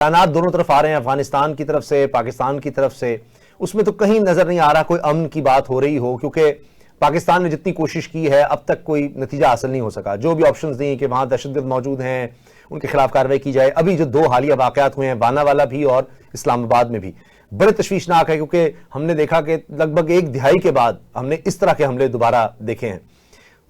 बयानात दोनों तरफ आ रहे हैं, अफगानिस्तान की तरफ से, पाकिस्तान की तरफ से, उसमें तो कहीं नजर नहीं आ रहा कोई अमन की बात हो रही हो, क्योंकि पाकिस्तान ने जितनी कोशिश की है अब तक कोई नतीजा हासिल नहीं हो सका। जो भी ऑप्शंस दिए कि वहां दहशतगर्द मौजूद हैं, उनके खिलाफ कार्रवाई की जाए। अभी जो दो हालिया वाकयात हुए हैं, वाना वाला भी और इस्लामाबाद में भी, बड़े तशवीशनाक है, क्योंकि हमने देखा कि लगभग एक दिहाई के बाद हमने इस तरह के हमले दोबारा देखे हैं।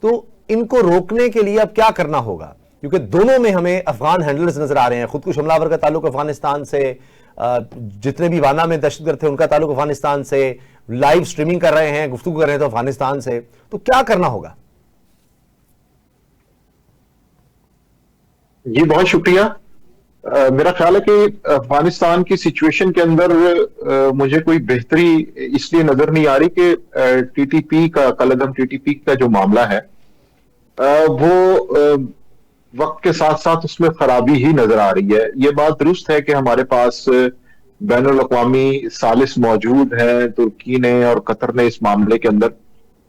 तो इनको रोकने के लिए अब क्या करना होगा, क्योंकि दोनों में हमें अफगान हैंडलर्स नजर आ रहे हैं। खुदकुश हमलावर का ताल्लुक अफगानिस्तान से, जितने भी वाना में दहशतगर्द थे उनका ताल्लुक अफगानिस्तान से, लाइव स्ट्रीमिंग कर रहे हैं, गुफ्तगू कर रहे हैं तो अफगानिस्तान से। तो क्या करना होगा? जी बहुत शुक्रिया। मेरा ख्याल है कि अफगानिस्तान की सिचुएशन के अंदर मुझे कोई बेहतरी इसलिए नजर नहीं आ रही कि टीटीपी का, कलअदम टीटीपी का जो मामला है वो वक्त के साथ साथ उसमें खराबी ही नजर आ रही है। ये बात दुरुस्त है कि हमारे पास बैनुल अक़वामी सालिस मौजूद हैं। तुर्की ने और कतर ने इस मामले के अंदर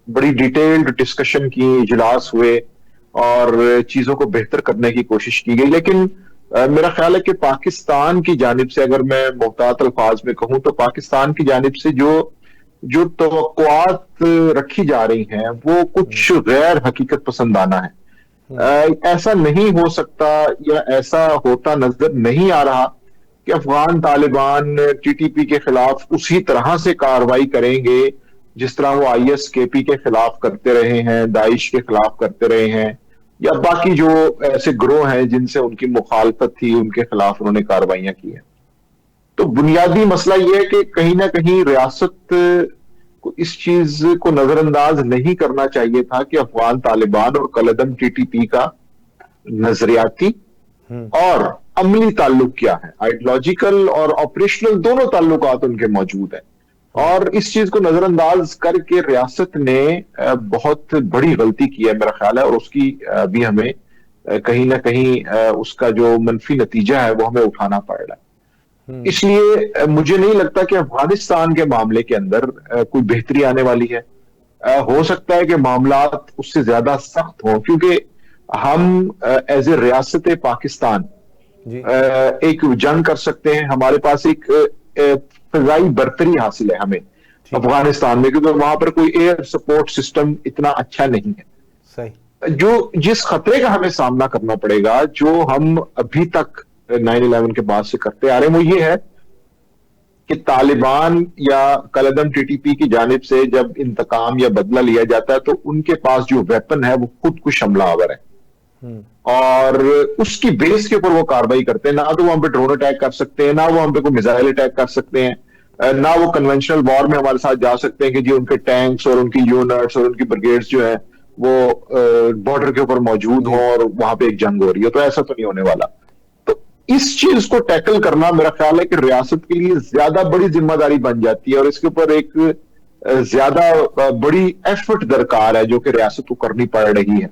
बड़ी डिटेल्ड डिस्कशन की, इजलास हुए और चीजों को बेहतर करने की कोशिश की गई। लेकिन मेरा ख्याल है कि पाकिस्तान की जानिब से, अगर मैं मोहतात अल्फाज में कहूं तो पाकिस्तान की जानिब से जो जो तवक्कुआत रखी जा रही हैं वो कुछ गैर हकीकत पसंदाना है। ऐसा नहीं हो सकता या ऐसा होता नजर नहीं आ रहा कि अफगान तालिबान टीटीपी के खिलाफ उसी तरह से कार्रवाई करेंगे जिस तरह वो आईएसकेपी के खिलाफ करते रहे हैं, दाइश के खिलाफ करते रहे हैं, या बाकी जो ऐसे ग्रोह हैं जिनसे उनकी मुखालफत थी उनके खिलाफ उन्होंने कार्रवाइयां की हैं। तो बुनियादी मसला यह है कि कहीं ना कहीं रियासत को इस चीज को नजरअंदाज नहीं करना चाहिए था कि अफगान तालिबान और कलअदम टीटीपी का नजरियाती और अमली ताल्लुक क्या है। आइडियोलॉजिकल और ऑपरेशनल दोनों ताल्लुकात उनके मौजूद हैं, और इस चीज को नजरअंदाज करके रियासत ने बहुत बड़ी गलती की है मेरा ख्याल है, और उसकी भी हमें कहीं ना कहीं उसका जो मनफी नतीजा है वो हमें उठाना पड़ेगा। इसलिए मुझे नहीं लगता कि अफगानिस्तान के मामले के अंदर कोई बेहतरी आने वाली है। हो सकता है कि मामलात उससे ज्यादा सख्त हों, क्योंकि हम एज ए रियासत पाकिस्तान एक जंग कर सकते हैं। हमारे पास एक फिजाई बर्तरी हासिल है हमें अफगानिस्तान में, क्योंकि वहां पर कोई एयर सपोर्ट सिस्टम इतना अच्छा नहीं है। सही। जिस खतरे का हमें सामना करना पड़ेगा, जो हम अभी तक 9/11 के बाद से करते आ रहे हैं, वो ये है कि तालिबान या कलअदम टीटीपी की जानिब से जब इंतकाम या बदला लिया जाता है तो उनके पास जो वेपन है वो खुद कुछ हमलावर है, और उसकी बेस के ऊपर वो कार्रवाई करते हैं। ना तो वो हम पे ड्रोन अटैक कर सकते हैं, ना वो हम पे कोई मिसाइल अटैक कर सकते हैं, ना वो कन्वेंशनल वॉर में हमारे साथ जा सकते हैं कि जी उनके टैंक्स और उनकी यूनिट्स और उनकी ब्रिगेड्स जो है वो बॉर्डर के ऊपर मौजूद हो और वहां पे एक जंग हो रही है। तो ऐसा तो नहीं होने वाला। तो इस चीज को टैकल करना मेरा ख्याल है कि रियासत के लिए ज्यादा बड़ी जिम्मेदारी बन जाती है, और इसके ऊपर एक ज्यादा बड़ी एफर्ट दरकार है जो कि रियासत को करनी पड़ रही है।